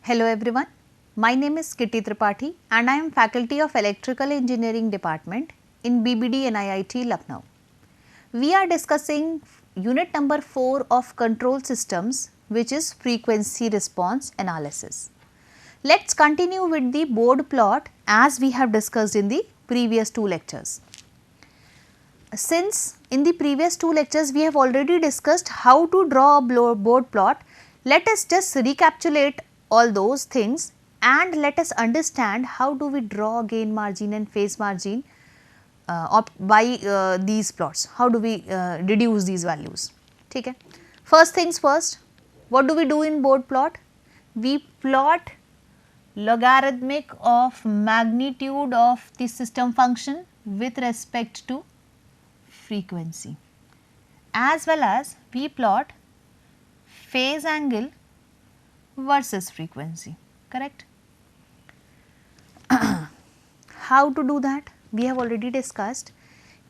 Hello everyone, my name is Kitty Tripathi and I am faculty of Electrical Engineering Department in BBD NIIT Lucknow. We are discussing unit number 4 of control systems, which is frequency response analysis. Let's continue with the board plot as we have discussed in the previous two lectures. Since in the previous two lectures we have already discussed how to draw a board plot, let us just recapitulate all those things and let us understand how do we draw gain margin and phase margin by these plots, how do we deduce these values. Okay. First things first, what do we do in board plot? We plot logarithmic of magnitude of the system function with respect to frequency, as well as we plot phase angle versus frequency, correct? How to do that? We have already discussed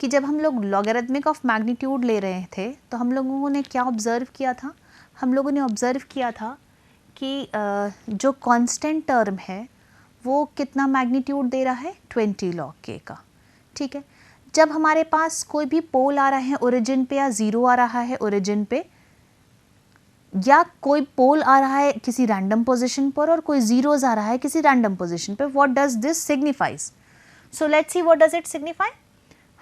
कि जब हम लोग logarithmic of magnitude ले रहे थे तो हम लोगों ने क्या ऑब्ज़र्व किया था? हम लोगों ने ऑब्ज़र्व किया था कि जो कांस्टेंट टर्म है वो कितना मैग्नीट्यूड दे रहा है 20 log k का, ठीक है। जब हमारे पास कोई भी पोल आ रहा है ओरिजिन पे या ज़ीरो आ रहा है ओरिजिन पे या कोई पोल आ रहा है किसी रैंडम पोजीशन पर और कोई ज़ीरोज़ आ रहा है किसी रैंडम पोजीशन पे, what does this signifies? So let's see what does it signify.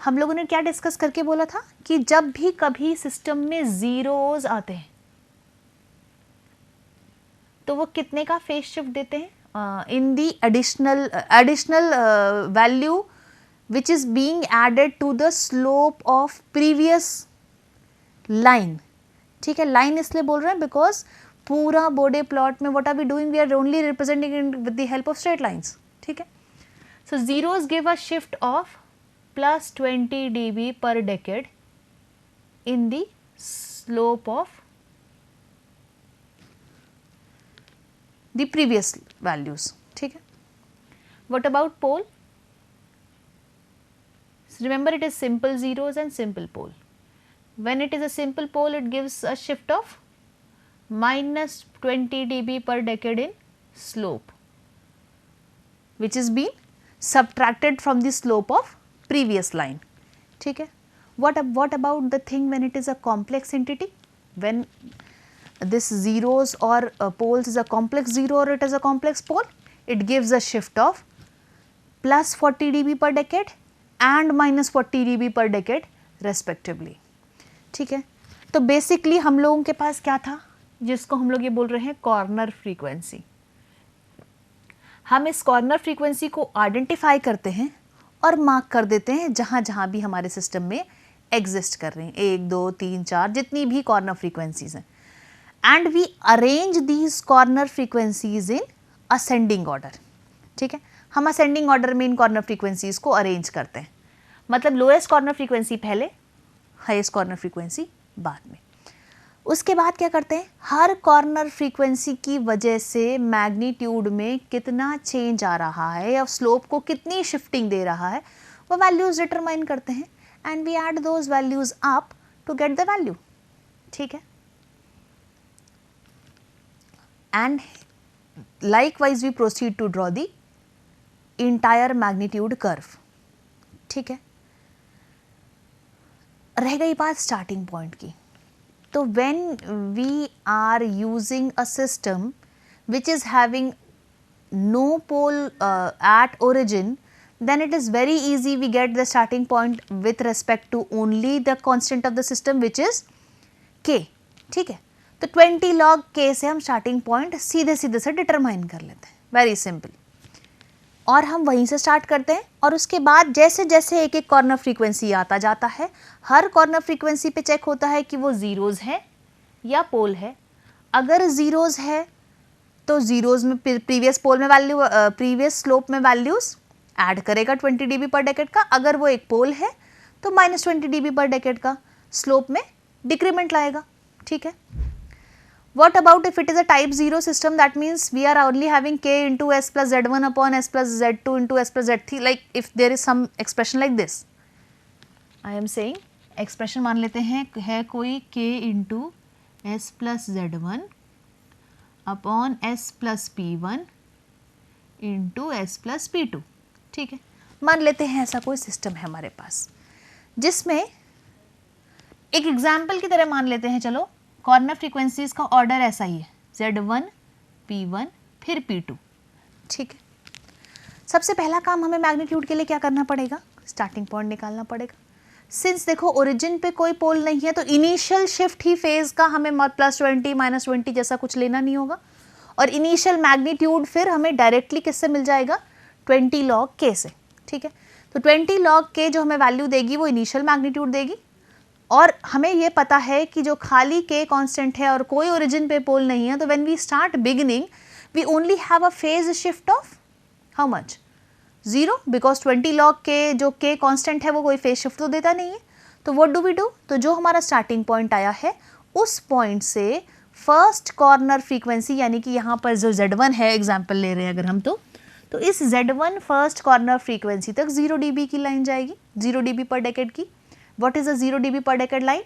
हम लोगों ने क्या डिस्कस करके बोला था कि जब भी कभी सिस्टम में ज़ीरोज़ आते हैं तो वो कितने का फेज शिफ्ट देते हैं in the additional value which is being added to the slope of previous line, ठीक है। लाइन इसलिए बोल रहे हैं बिकॉज पूरा बोडे प्लॉट में what are we doing, we are only representing it with the help of straight lines, ठीक है। So zeros give a shift of +20 dB per decade in the slope of the previous values, ठीक है। What about pole? Remember, it is simple zeros and simple pole. When it is a simple pole, it gives a shift of -20 dB per decade in slope, which is being subtracted from the slope of previous line, ठीक है। What about the thing when it is a complex entity? When this zeros or poles is a complex zero or it is a complex pole, it gives a shift of +40 dB per decade and -40 dB per decade respectively, ठीक है। तो basically हम लोगों के पास क्या था जिसको हम लोग ये बोल रहे हैं कॉर्नर फ्रीक्वेंसी। हम इस कॉर्नर फ्रीक्वेंसी को आइडेंटिफाई करते हैं और मार्क कर देते हैं जहाँ जहाँ भी हमारे सिस्टम में एग्जिस्ट कर रहे हैं, 1 2 3 4 जितनी भी कॉर्नर फ्रीक्वेंसीज हैं, and we arrange these corner frequencies in ascending order, ठीक है। हम असेंडिंग ऑर्डर में इन कॉर्नर फ्रीक्वेंसीज को अरेंज करते हैं, मतलब लोएस्ट कॉर्नर फ्रीक्वेंसी पहले, हाईएस्ट कॉर्नर फ्रीक्वेंसी बाद में। उसके बाद क्या करते हैं, हर कॉर्नर फ्रीक्वेंसी की वजह से मैग्नीट्यूड में कितना चेंज आ रहा है या स्लोप को कितनी शिफ्टिंग दे रहा है वो वैल्यूज डिटरमाइन करते हैं and we add those values up to get the value, ठीक है। And likewise we proceed to draw the entire magnitude curve, ठीक है। रह गई बात स्टार्टिंग पॉइंट की। तो when we are using a system which is having no pole at origin, then it is very easy, we get the starting point with respect to only the constant of the system which is k, ठीक है। तो 20 log k से हम starting point सीधे सीधे से determine कर लेते हैं, very simple, और हम वहीं से स्टार्ट करते हैं और उसके बाद जैसे जैसे एक एक कॉर्नर फ्रीक्वेंसी आता जाता है, हर कॉर्नर फ्रीक्वेंसी पे चेक होता है कि वो ज़ीरोज़ है या पोल है। अगर ज़ीरोज़ है तो ज़ीरोज़ में प्रीवियस पोल में वैल्यू, प्रीवियस स्लोप में वैल्यूज़ ऐड करेगा 20 dB पर डेकेड का। अगर वो एक पोल है तो -20 dB पर डेकेड का स्लोप में डिक्रीमेंट लाएगा, ठीक है। What about if it is a type 0 system? That means we are only having k into s plus z1 upon s plus z2 into s plus z3, like if there is some expression like this. I am saying expression मान लेते हैं है कोई k into s plus z1 upon s plus P1 into s plus P2। ठीक है, मान लेते हैं ऐसा कोई सिस्टम है हमारे पास जिसमें एक एग्जाम्पल की तरह मान लेते हैं, चलो कॉर्नर फ्रीक्वेंसीज का ऑर्डर ऐसा ही है, Z1 P1 फिर P2। ठीक है, सबसे पहला काम हमें मैग्नीट्यूड के लिए क्या करना पड़ेगा, स्टार्टिंग पॉइंट निकालना पड़ेगा। सिंस देखो ओरिजिन पे कोई पोल नहीं है तो इनिशियल शिफ्ट ही फेज का हमें +20 -20 जैसा कुछ लेना नहीं होगा, और इनिशियल मैग्नीट्यूड फिर हमें डायरेक्टली किससे मिल जाएगा, 20 log k से। ठीक है, तो 20 log k जो हमें वैल्यू देगी वो इनिशियल मैग्नीट्यूड देगी, और हमें ये पता है कि जो खाली k कांस्टेंट है और कोई ओरिजिन पे पोल नहीं है, तो when we start beginning we only have a phase shift of how much, 0, because 20 log k जो k कांस्टेंट है वो कोई फेज शिफ्ट तो देता नहीं है। तो व्हाट डू वी डू, तो जो हमारा स्टार्टिंग पॉइंट आया है उस पॉइंट से फर्स्ट कॉर्नर फ्रीक्वेंसी, यानी कि यहाँ पर जो Z1 है, एग्जाम्पल ले रहे हैं अगर हम, तो इस Z1 फर्स्ट कॉर्नर फ्रीक्वेंसी तक 0 dB की लाइन जाएगी, 0 dB पर डेकेड की। What is a 0 dB per decade line,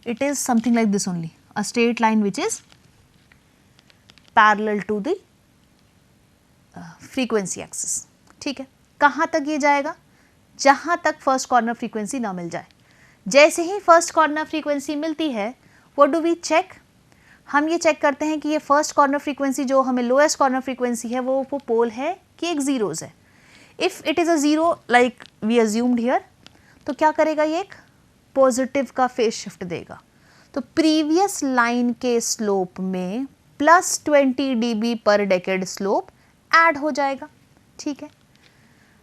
it is something like this only, a straight line which is parallel to the frequency axis. ठीक है, कहाँ तक ये जाएगा, जहाँ तक फर्स्ट कॉर्नर फ्रीक्वेंसी ना मिल जाए। जैसे ही फर्स्ट कॉर्नर फ्रीक्वेंसी मिलती है, व्हाट डू वी चेक, हम ये चेक करते हैं कि ये फर्स्ट कॉर्नर फ्रीक्वेंसी जो हमें लोएस्ट कॉर्नर फ्रीक्वेंसी है वो पोल है कि एक जीरोज है। If it is a zero like we assumed here, तो क्या करेगा, ये एक पॉजिटिव का फेज शिफ्ट देगा। तो प्रीवियस लाइन के स्लोप में +20 dB per decade slope add हो जाएगा। ठीक है,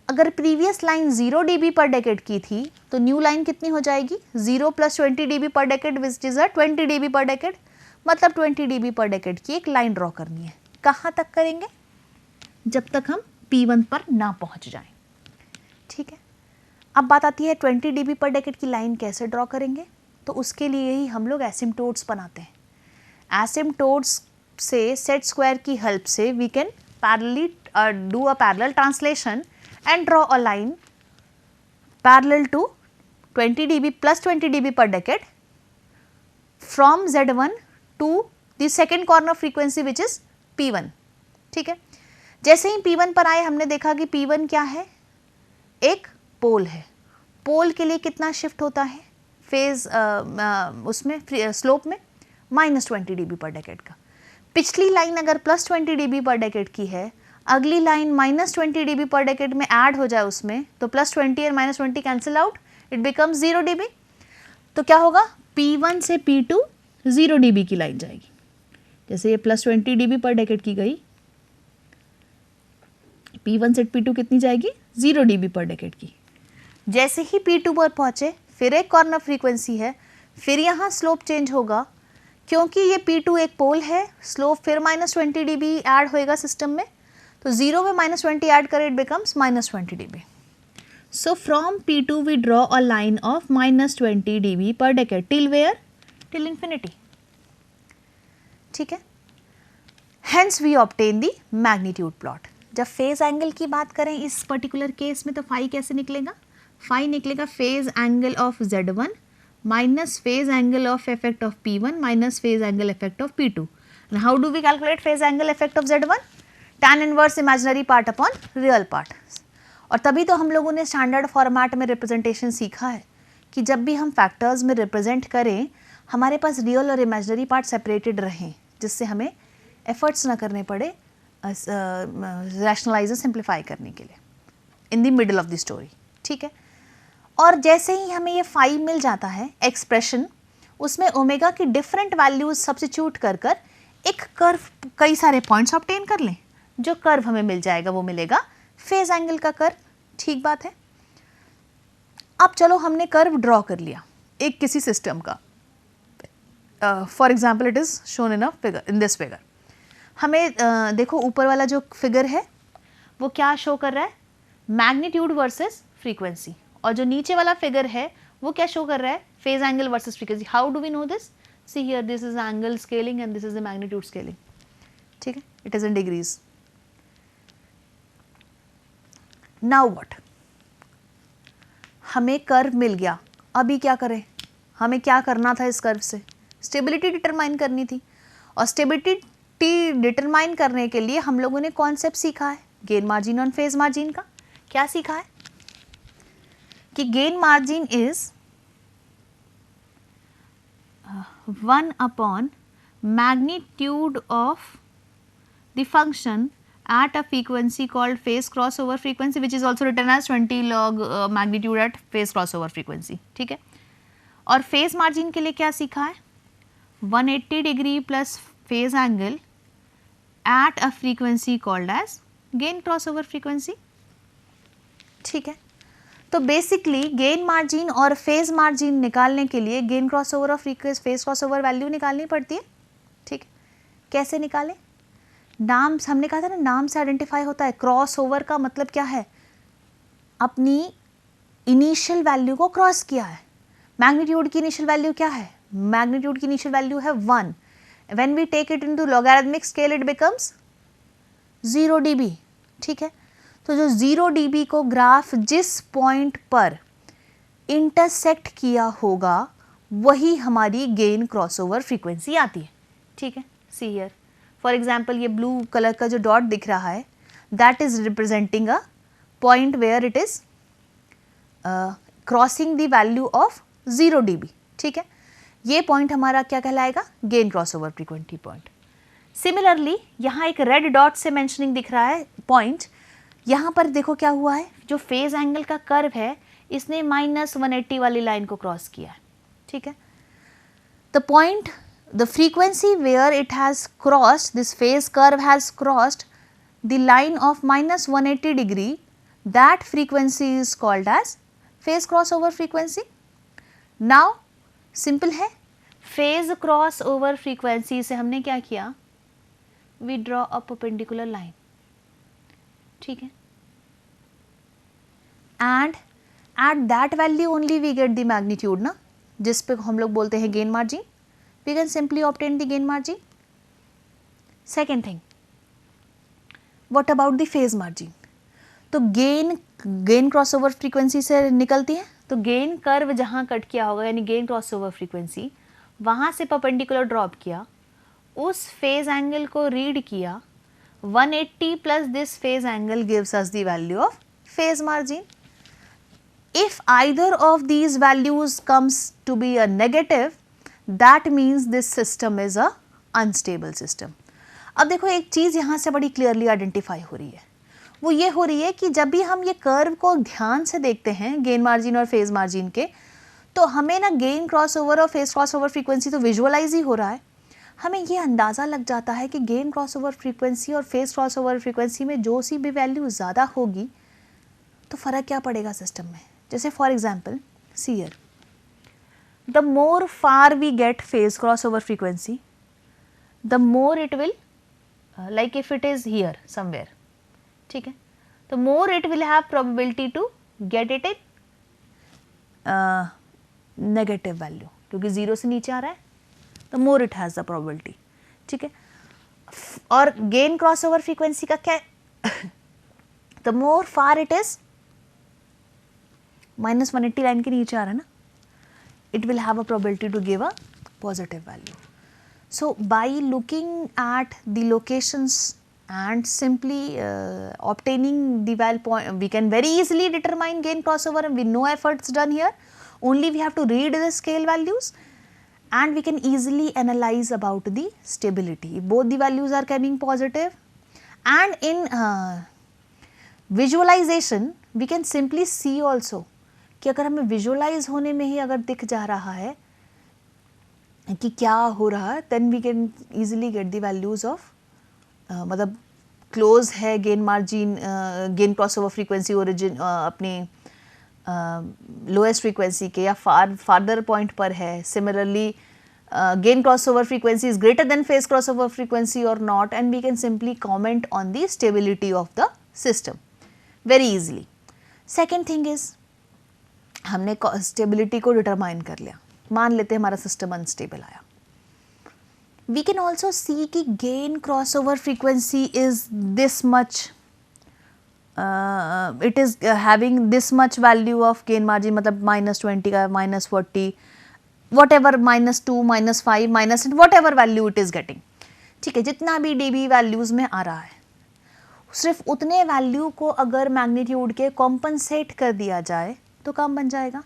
अगर previous line 0 dB per decade की थी तो न्यू लाइन कितनी हो जाएगी, 0 + 20 dB per decade which is a 20 dB per decade, मतलब 20 dB पर डेकेड की एक लाइन ड्रॉ करनी है। कहाँ तक करेंगे, जब तक हम P1 पर ना पहुँच जाएं। ठीक है, अब बात आती है 20 dB पर डेकेड की लाइन कैसे ड्रॉ करेंगे, तो उसके लिए ही हम लोग एसिम्पटोट्स बनाते हैं। एसिम्पटोट्स से सेट स्क्वायर की हेल्प से we can parallelly do a parallel translation and draw a line parallel to 20 dB plus 20 dB per decade from Z1 to the second corner frequency which is P1। ठीक है, जैसे ही P1 पर आए हमने देखा कि P1 क्या है, एक पोल है। पोल के लिए कितना शिफ्ट होता है फेज उसमें स्लोप में -20 dB पर डेकेड का। पिछली लाइन अगर +20 dB पर डेकेड की है, अगली लाइन -20 dB पर डेकेड में ऐड हो जाए उसमें, तो +20 और -20 cancel out, it becomes 0 dB। तो क्या होगा, P1 से P2 0 dB की लाइन जाएगी। जैसे ये +20 dB पर डेकेड की गई, P1 से P2 कितनी जाएगी, 0 dB पर डेकेड की। जैसे ही P2 पर पहुँचे फिर एक कॉर्नर फ्रीक्वेंसी है, फिर यहाँ स्लोप चेंज होगा, क्योंकि ये P2 एक पोल है, स्लोप फिर -20 dB ऐड होएगा सिस्टम में, तो 0 में -20 ऐड करें, it becomes -20 dB। So from P2 we draw a line of -20 dB per decade till where, till infinity. ठीक है, hence we obtain the magnitude plot. जब फेज एंगल की बात करें इस पर्टिकुलर केस में, तो फाई कैसे निकलेगा, फाई निकलेगा phase angle of Z1 minus phase angle of effect of P1 minus phase angle effect of P2। How do we calculate phase angle effect of Z1, tan inverse imaginary part upon real part. और तभी तो हम लोगों ने standard format में representation सीखा है कि जब भी हम फैक्टर्स में रिप्रेजेंट करें हमारे पास रियल और इमेजिनरी पार्ट सेपरेटेड रहें, जिससे हमें एफर्ट्स ना करने पड़े रैशनलाइज और सिंप्लीफाई करने के लिए in the middle of the story. ठीक है, और जैसे ही हमें ये फाई मिल जाता है एक्सप्रेशन, उसमें ओमेगा की डिफरेंट वैल्यूज सब्स्टिट्यूट कर कर एक कर्व, कई सारे पॉइंट्स ऑब्टेन कर लें। जो कर्व हमें मिल जाएगा वो मिलेगा फेज एंगल का कर्व। ठीक बात है, अब चलो हमने कर्व ड्रॉ कर लिया एक किसी सिस्टम का, for example it is shown in a figure, in this figure. हमें देखो ऊपर वाला जो फिगर है वो क्या शो कर रहा है, मैग्नीट्यूड वर्सेस फ्रीक्वेंसी, और जो नीचे वाला फिगर है वो क्या शो कर रहा है, phase angle versus frequency. How do we know this, see here this is angle scaling and this is the magnitude scaling. ठीक है, it is in degrees. Now what, हमें कर्व मिल गया, अभी क्या करें, हमें क्या करना था इस कर्व से, स्टेबिलिटी डिटरमाइन करनी थी। और स्टेबिलिटी सेफ्टी डिटरमाइन करने के लिए हम लोगों ने कॉन्सेप्ट सीखा है गेन मार्जिन और फेज मार्जिन का। क्या सीखा है कि gain margin is 1 upon magnitude of the function at a frequency called phase crossover frequency, which is also written as 20 log magnitude at phase crossover frequency, ठीक है। और फेज मार्जिन के लिए क्या सीखा है, 180 degree plus phase angle at a frequency called as gain crossover frequency, ठीक है। तो बेसिकली गेन मार्जिन और फेज मार्जिन निकालने के लिए गेन क्रॉसओवर और फेज क्रॉसओवर वैल्यू निकालनी पड़ती है, ठीक है। कैसे निकालें, नाम हमने कहा था ना, नाम से आइडेंटिफाई होता है। क्रॉसओवर का मतलब क्या है, अपनी इनिशियल वैल्यू को क्रॉस किया है। मैग्नीट्यूड की इनिशियल वैल्यू क्या है, मैग्नीट्यूड की इनिशियल वैल्यू है 1, when we take it into logarithmic scale it becomes 0 dB, ठीक है। तो जो 0 dB को ग्राफ जिस पॉइंट पर इंटरसेक्ट किया होगा वही हमारी गेन क्रॉसओवर फ्रीक्वेंसी आती है, ठीक है। सी हियर फॉर एग्जांपल ये ब्लू कलर का जो डॉट दिख रहा है that is representing a point where it is crossing the value of 0 dB, ठीक है। ये पॉइंट हमारा क्या कहलाएगा, gain crossover frequency point. Similarly यहाँ एक रेड डॉट से मेंशनिंग दिख रहा है पॉइंट, यहाँ पर देखो क्या हुआ है, जो फेज एंगल का कर्व है इसने -180 वाली लाइन को क्रॉस किया है, ठीक है। The point, the frequency where it has crossed, this phase curve has crossed the line of -180 degree, that frequency is called as phase cross over frequency. Now simple है, phase cross over frequency से हमने क्या किया, we draw a perpendicular line, ठीक है, and at that value only we get the magnitude ना, जिस पे हम लोग बोलते हैं gain margin, we can simply obtain the gain margin. Second thing, what about the phase margin, तो गेन क्रॉसओवर फ्रीक्वेंसी से निकलती है, तो गेन कर्व जहाँ कट किया होगा यानी गेन क्रॉसओवर फ्रीक्वेंसी वहाँ से परपेंडिकुलर ड्रॉप किया, उस फेज एंगल को रीड किया, 180 plus this phase angle gives us the value of phase margin. If either of these values comes to be a negative, that means this system is a unstable system. अब देखो एक चीज़ यहाँ से बड़ी clearly identify हो रही है, वो ये हो रही है कि जब भी हम ये कर्व को ध्यान से देखते हैं गेन मार्जिन और फेज मार्जिन के, तो हमें ना गेन क्रॉसओवर और फेज क्रॉसओवर फ्रीक्वेंसी तो विजुअलाइज ही हो रहा है, हमें ये अंदाज़ा लग जाता है कि गेन क्रॉसओवर फ्रीक्वेंसी और फेज क्रॉसओवर फ्रीक्वेंसी में जो सी भी वैल्यू ज़्यादा होगी तो फ़र्क क्या पड़ेगा सिस्टम में। जैसे for example see here, the more far we get phase crossover frequency the more it will, like if it is here somewhere, ठीक है, तो more it will have probability to get it in negative value, क्योंकि 0 से नीचे आ रहा है तो more it has the probability, ठीक है। और गेन क्रॉसओवर फ्रीक्वेंसी का क्या है, the more far it is -180 line के नीचे आ रहा है ना, it will have a probability to give a positive value. So by looking at the locations and simply obtaining the value point, we can very easily determine gain crossover and with no efforts done here, only we have to read the scale values and we can easily analyze about the stability. Both the values are coming positive and in visualization we can simply see also कि अगर हमें visualize होने में ही अगर दिख जा रहा है कि क्या हो रहा है, then we can easily get the values of मतलब क्लोज है gain margin, gain crossover frequency origin अपने लोएस्ट फ्रीक्वेंसी के या फार्दर पॉइंट पर है। Similarly gain crossover frequency is greater than phase crossover frequency और not, and we can simply comment on the stability of the system very easily. Second thing is, हमने stability को determine कर लिया, मान लेते हैं हमारा सिस्टम अनस्टेबल आया, we can also see कि gain crossover frequency is this much, it is having this much value of gain margin, मतलब -20 का -40 whatever, -2 -5 -8 whatever value it is getting, ठीक है, जितना भी dB वैल्यूज में आ रहा है, सिर्फ उतने वैल्यू को अगर मैग्नीट्यूड के कॉम्पनसेट कर दिया जाए तो काम बन जाएगा।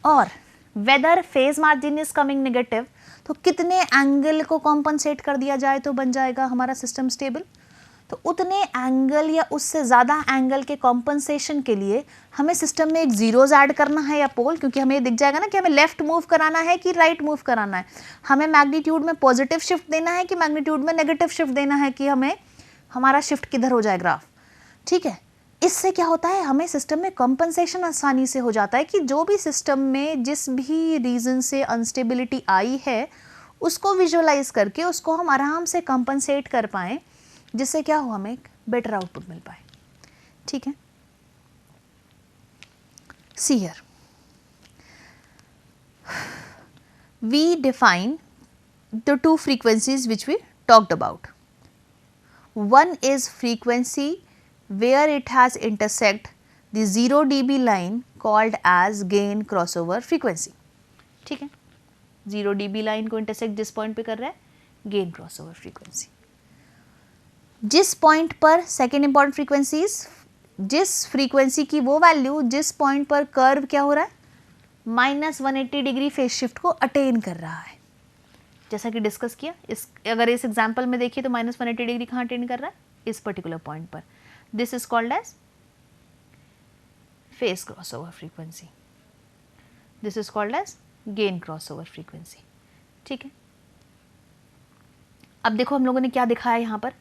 और whether phase margin is coming negative, तो कितने एंगल को कॉम्पनसेट कर दिया जाए तो बन जाएगा हमारा सिस्टम स्टेबल। तो उतने एंगल या उससे ज़्यादा एंगल के कॉम्पनसेशन के लिए हमें सिस्टम में एक जीरोज ऐड करना है या पोल, क्योंकि हमें दिख जाएगा ना कि हमें लेफ्ट मूव कराना है कि राइट मूव कराना है, हमें मैग्नीट्यूड में पॉजिटिव शिफ्ट देना है कि मैग्नीट्यूड में नेगेटिव शिफ्ट देना है, कि हमें हमारा शिफ्ट किधर हो जाए ग्राफ। ठीक है, इससे क्या होता है, हमें सिस्टम में कॉम्पनसेशन आसानी से हो जाता है कि जो भी सिस्टम में जिस भी रीज़न से अनस्टेबिलिटी आई है उसको विजुअलाइज करके उसको हम आराम से कॉम्पनसेट कर पाएँ, जिससे क्या हो, हमें एक बेटर आउटपुट मिल पाए। ठीक है, see here we define the two frequencies which we talked about. One is frequency where it has intersect the 0 dB line called as gain crossover frequency. ठीक है, 0 dB लाइन को इंटरसेक्ट जिस point पे कर रहा है, गेन क्रॉसओवर फ्रीक्वेंसी. जिस point पर सेकेंड इंपॉर्टेंट फ्रीक्वेंसीज, जिस फ्रीक्वेंसी की वो वैल्यू जिस पॉइंट पर कर्व क्या हो रहा है, -180 डिग्री फेज शिफ्ट को अटेन कर रहा है, जैसा कि डिस्कस किया। अगर इस एग्जांपल में देखिए तो -180 डिग्री कहाँ अटेन कर रहा है, इस पर्टिकुलर पॉइंट पर. This is called as phase crossover frequency. This is called as gain crossover frequency. ठीक है, अब देखो हम लोगों ने क्या दिखाया यहाँ पर,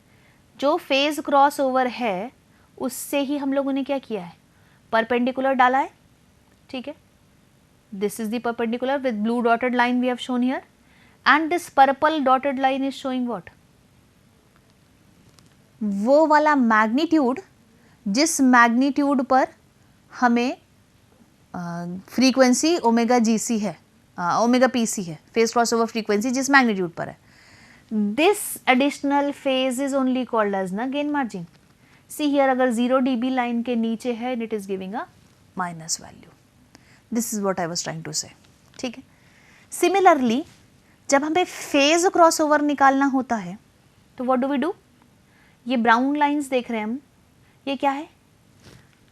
जो फेज क्रॉसओवर है उससे ही हम लोगों ने क्या किया है, परपेंडिकुलर डाला है. ठीक है, this is the perpendicular with blue dotted line we have shown here, and this purple dotted line is showing what, वो वाला मैग्नीट्यूड जिस मैग्नीट्यूड पर हमें फ्रीक्वेंसी ओमेगा जीसी है, ओमेगा पीसी है, फेज क्रॉसओवर फ्रीक्वेंसी जिस मैग्नीट्यूड पर है, this additional phase is only called as ना गेन मार्जिन. सी हियर, अगर 0 dB लाइन के नीचे है, it is giving a minus value. This is what I was trying to say. ठीक है, सिमिलरली जब हमें फेज क्रॉसओवर निकालना होता है तो व्हाट डू वी डू, ये ब्राउन लाइंस देख रहे हैं हम, ये क्या है,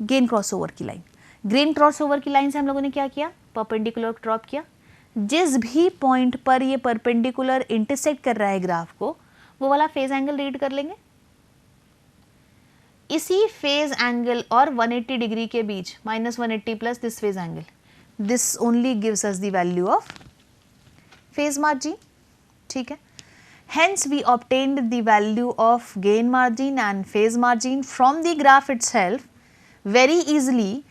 गेन क्रॉसओवर की लाइन. गेन क्रॉसओवर की लाइन से हम लोगों ने क्या किया, परपेंडिकुलर ड्रॉप किया. जिस भी पॉइंट पर ये परपेंडिकुलर इंटरसेक्ट कर रहा है ग्राफ को, वो वाला फेज एंगल रीड कर लेंगे. इसी फेज एंगल और 180 डिग्री के बीच, -180 plus this phase angle, this only gives us the value of phase margin. ठीक है, hence we obtained the value of gain margin and phase margin from the graph itself very easily,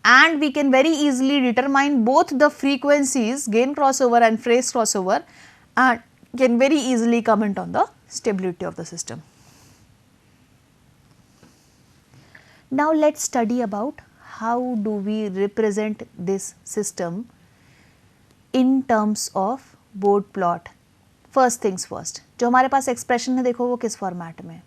and we can very easily determine both the frequencies, gain crossover and phase crossover, and can very easily comment on the stability of the system. Now let's study about how do we represent this system in terms of board plot. First things first, जो हमारे पास expression है देखो वो किस format में,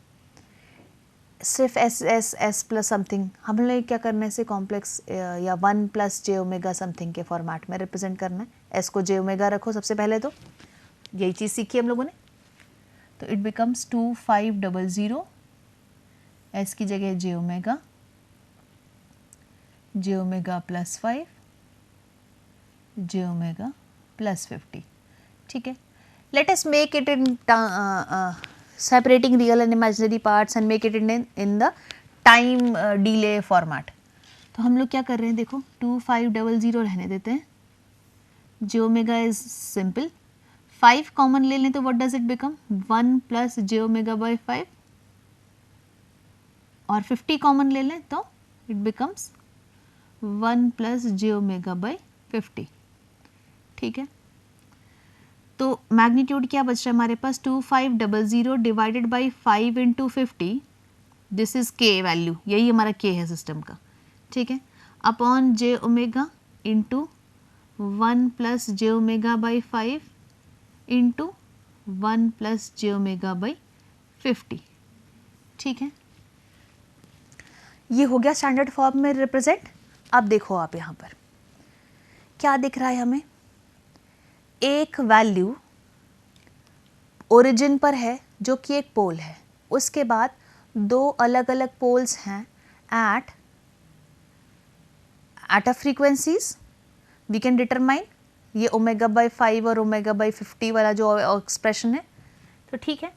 सिर्फ S plus something, हम लोग क्या करना है इसे कॉम्प्लेक्स या 1 प्लस जे ओमेगा समथिंग के फॉर्मेट में रिप्रेजेंट करना है. एस को जे ओमेगा रखो सबसे पहले, तो यही चीज़ सीखी हम लोगों ने. तो इट बिकम्स 2500, एस की जगह जे ओमेगा प्लस 5, जे ओमेगा प्लस 50. ठीक है, let us make it in separating real and imaginary parts and make it in the time delay format. तो हम लोग क्या कर रहे हैं देखो, 2500 रहने देते हैं, जे ओमेगा इज सिंपल, 5 कॉमन ले लें तो what does it become, 1 plus J omega by 5, और 50 कॉमन ले लें तो it becomes 1 plus J omega by 50. ठीक है, तो मैग्नीट्यूड क्या बच रहा है हमारे पास, 2500 divided by 5 into 50, this is के वैल्यू, यही हमारा के है सिस्टम का. ठीक है, upon J omega into 1 plus J omega by 5 into 1 plus J omega by 50. ठीक है, ये हो गया स्टैंडर्ड फॉर्म में रिप्रेजेंट. अब देखो आप यहाँ पर क्या दिख रहा है हमें, एक वैल्यू ओरिजिन पर है जो कि एक पोल है, उसके बाद दो अलग अलग पोल्स हैं at a frequencies, we can determine ये ओमेगा बाई 5 और ओमेगा बाई 50 वाला जो एक्सप्रेशन है। तो ठीक है,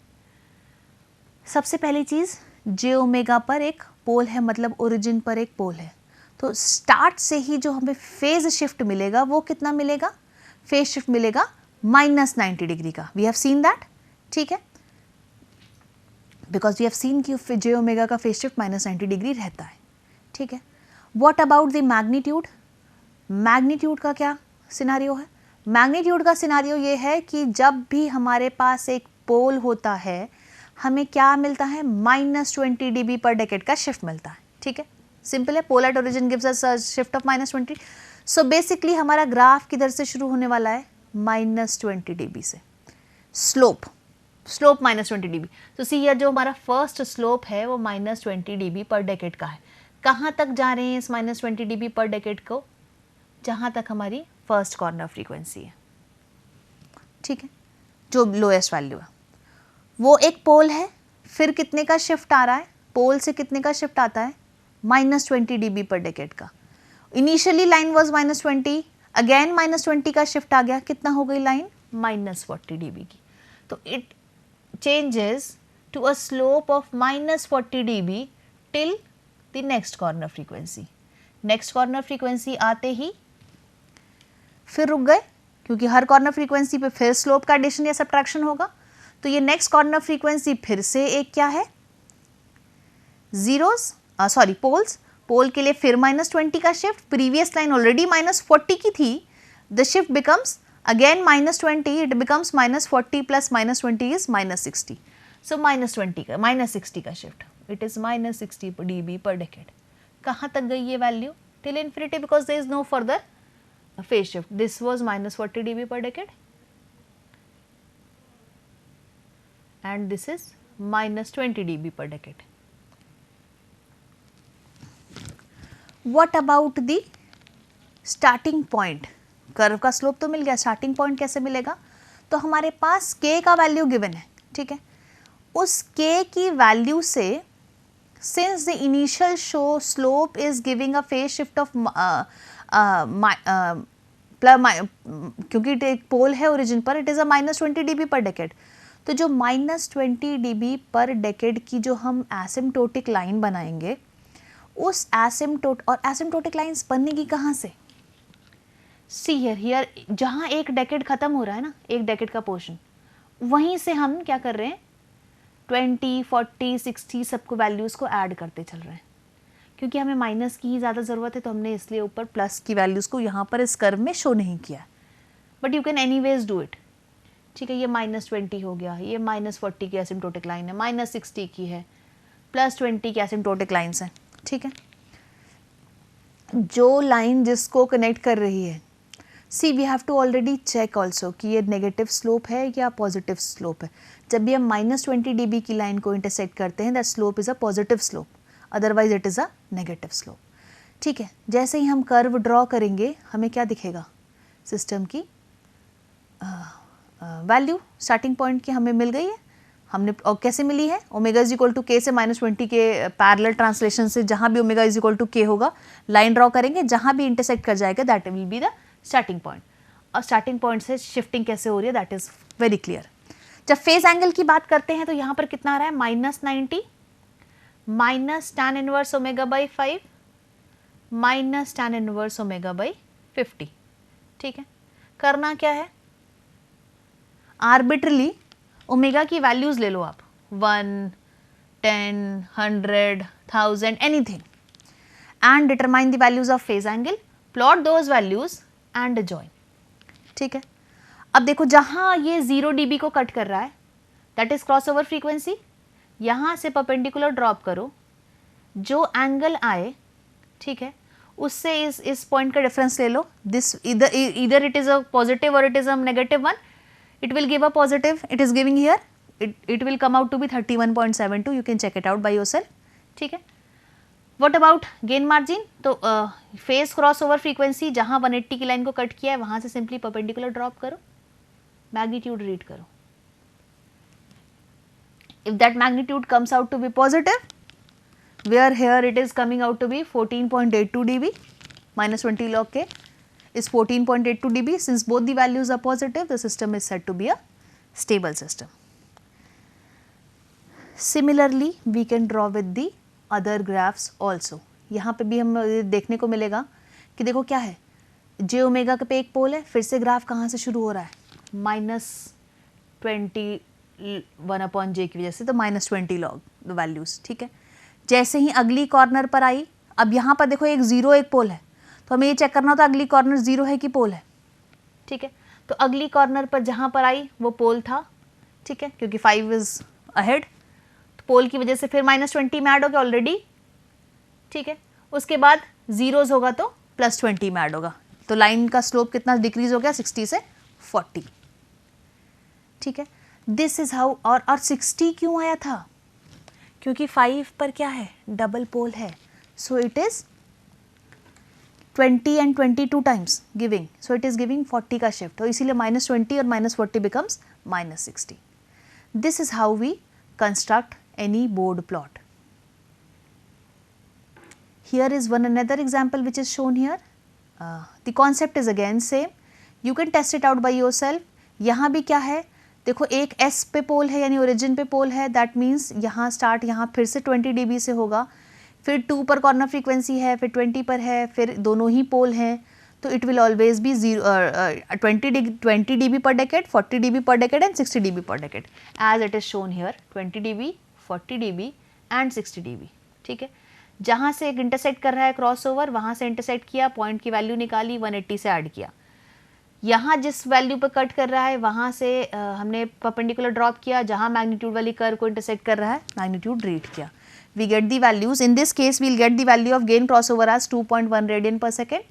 सबसे पहली चीज़ जे ओमेगा पर एक पोल है, मतलब ओरिजिन पर एक पोल है, तो स्टार्ट से ही जो हमें फेज शिफ्ट मिलेगा वो कितना मिलेगा, फेज शिफ्ट मिलेगा -90 डिग्री का। वी हैव सीन दैट, ठीक है, बिकॉज वी हैव सीन कि जे ओमेगा का फेज शिफ्ट -90 डिग्री रहता है, ठीक है। What about the magnitude, magnitude का क्या सिनारियो है? मैग्नीट्यूड का सिनारियो ये है कि जब भी हमारे पास एक पोल होता है हमें क्या मिलता है, -20 dB पर डेकेड का शिफ्ट मिलता है, ठीक है, सिंपल है, pole at origin gives us a shift of -20। So basically हमारा ग्राफ किधर से शुरू होने वाला है, -20 dB से, स्लोप -20 dB। तो सी हियर जो हमारा फर्स्ट स्लोप है वो -20 dB पर डेकेड का है। कहाँ तक जा रहे हैं इस -20 dB पर डेकेड को, जहाँ तक हमारी फर्स्ट कॉर्नर फ्रीक्वेंसी है, ठीक है, जो लोएस्ट वैल्यू है वो एक पोल है। फिर कितने का शिफ्ट आ रहा है, पोल से कितने का शिफ्ट आता है, -20 dB पर डेकेड का। इनिशियली लाइन वाज -20, अगेन -20 का शिफ्ट आ गया, कितना हो गई लाइन, -40 dB की। तो it changes to a slope of -40 dB till the next corner frequency. Next corner frequency आते ही फिर रुक गए, क्योंकि हर कॉर्नर फ्रीक्वेंसी पे फिर स्लोप का एडिशन या सब्ट्रैक्शन होगा। तो ये नेक्स्ट कॉर्नर फ्रीक्वेंसी फिर से एक क्या है, जीरोस, सॉरी पोल्स, पोल के लिए फिर -20 का शिफ्ट, प्रीवियस लाइन ऑलरेडी -40 की थी, the shift becomes again -20, it becomes -40 plus -20 is -60। So -60 का shift, it is -60 dB per decade. कहाँ तक गई ये वैल्यू, till infinity, because there is no further phase shift. This was -40 dB per decade and this is -20 dB per decade. What about the starting point? Curve का slope तो मिल गया, starting point कैसे मिलेगा, तो हमारे पास k का वैल्यू गिवन है, ठीक है, उस k की वैल्यू से since the initial show slope is giving a phase shift of क्योंकि एक पोल है ओरिजिन पर, it is a -20 dB per decade. तो जो -20 dB पर डेकेड की जो हम एसिम्प्टोटिक लाइन बनाएंगे, उस एसिम्प्टोटिक लाइन्स बननेगी कहाँ से, सी हियर जहाँ एक डेकेड खत्म हो रहा है ना, एक डेकेड का पोर्शन, वहीं से हम क्या कर रहे हैं, 20, 40, 60 सबको वैल्यूज़ को ऐड करते चल रहे हैं। क्योंकि हमें माइनस की ही ज़्यादा ज़रूरत है तो हमने इसलिए ऊपर प्लस की वैल्यूज़ को यहाँ पर इस कर्व में शो नहीं किया, but you can anyways do it, ठीक है। ये -20 हो गया, ये -40 की एसिम्प्टोटिक लाइन है, -60 की है, +20 की एसिम्प्टोटिक लाइन्स हैं, ठीक है। जो लाइन जिसको कनेक्ट कर रही है, see we have to already check also कि ये नेगेटिव स्लोप है या पॉजिटिव स्लोप है। जब भी हम -20 dB की लाइन को इंटरसेक्ट करते हैं, that slope is a positive slope, otherwise it is a negative slope, ठीक है। जैसे ही हम कर्व ड्रॉ करेंगे हमें क्या दिखेगा, सिस्टम की वैल्यू स्टार्टिंग पॉइंट की हमें मिल गई है, हमने और कैसे मिली है, ओमेगा इज इक्वल टू के से -20 के पैरेलल ट्रांसलेशन से, जहाँ भी ओमेगा इज इक्वल टू के होगा लाइन ड्रॉ करेंगे, जहाँ भी इंटरसेक्ट कर जाएगा that will be the starting point. और स्टार्टिंग पॉइंट से शिफ्टिंग कैसे हो रही है दैट इज़ वेरी क्लियर। जब फेज एंगल की बात करते हैं तो यहाँ पर कितना आ रहा है, -90 minus tan inverse omega by 5 minus tan inverse omega by 50, ठीक है। करना क्या है, आर्बिट्रली ओमेगा की वैल्यूज ले लो आप, 1, 10, 100, 1000 anything, and determine the values of phase angle, plot those values and join, ठीक है। अब देखो जहां ये 0 dB को कट कर रहा है that is cross over frequency, यहाँ से परपेंडिकुलर ड्रॉप करो, जो एंगल आए, ठीक है, उससे इस पॉइंट का डिफरेंस ले लो, दिस इधर इट इज अ पॉजिटिव और it is a negative one, it will give a positive, it is giving here, it will come out to be 31.72, you can check it out by yourself, ठीक है। What about gain margin, तो phase cross over frequency जहां 180 की line को cut किया है वहां से सिंपली परपेंडिकुलर ड्रॉप करो, मैग्नीट्यूड रीड करो, if that magnitude comes out to be positive, where here it is coming out to be 14.82 dB, minus 20 log K is 14.82 dB. Since both the values are positive, the system is said to be a stable system. Similarly, we can draw with the other graphs also. यहाँ पे भी हम देखने को मिलेगा कि देखो क्या है, j ओमेगा पे एक पोल है, फिर से ग्राफ कहाँ से शुरू हो रहा है, -21/j की वजह से, तो -20 लॉग द वैल्यूज़, ठीक है। जैसे ही अगली कॉर्नर पर आई, अब यहाँ पर देखो एक ज़ीरो एक पोल है, तो हमें ये चेक करना होता अगली कॉर्नर ज़ीरो है कि पोल है, ठीक है। तो अगली कॉर्नर पर जहाँ पर आई वो पोल था, ठीक है, क्योंकि 5 इज़ अहेड, तो पोल की वजह से फिर -20 में ऐड हो गया ऑलरेडी, ठीक है। उसके बाद ज़ीरोज़ होगा तो +20 में ऐड होगा, तो लाइन का स्लोप कितना डिक्रीज हो गया, 60 से 40, ठीक है। दिस इज़ हाउ, और 60 क्यों आया था, क्योंकि 5 पर क्या है, डबल पोल है, so it is 20 and 22 times giving, so it is giving 40 का शिफ्ट, तो इसीलिए -20 और -40 becomes -60. This is how we construct any Bode plot. Here is one another example which is shown here. The concept is again same. You can test it out by yourself. यहाँ भी क्या है, देखो एक S पे पोल है यानी origin पे पोल है, दैट मीन्स यहाँ स्टार्ट यहाँ फिर से 20 dB से होगा, फिर 2 पर कॉर्नर फ्रीक्वेंसी है, फिर 20 पर है, फिर दोनों ही पोल हैं, तो it will always be 20 dB per decade, 40 dB per decade and 60 dB per decade, as it is shown here 20 dB, 40 dB and 60 dB, ठीक है। जहाँ से एक इंटरसेक्ट कर रहा है क्रॉसओवर, वहाँ से इंटरसेक्ट किया, पॉइंट की वैल्यू निकाली, 180 से ऐड किया, यहाँ जिस वैल्यू पर कट कर रहा है वहाँ से हमने परपेंडिकुलर ड्रॉप किया, जहाँ मैग्नीट्यूड वाली कर्व को इंटरसेक्ट कर रहा है मैग्नीट्यूड रीड किया, we get the values. In this case we will get the value of gain crossover as 2.1 radian per second,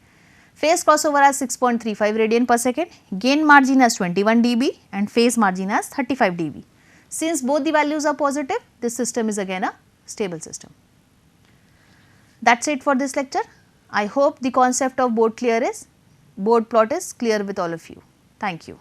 phase crossover as 6.35 radian per second, gain margin as 21 dB and phase margin as 35 dB. Since both the values are positive, this system is again a stable system. That's it for this lecture. I hope the concept of board plot is clear with all of you. Thank you.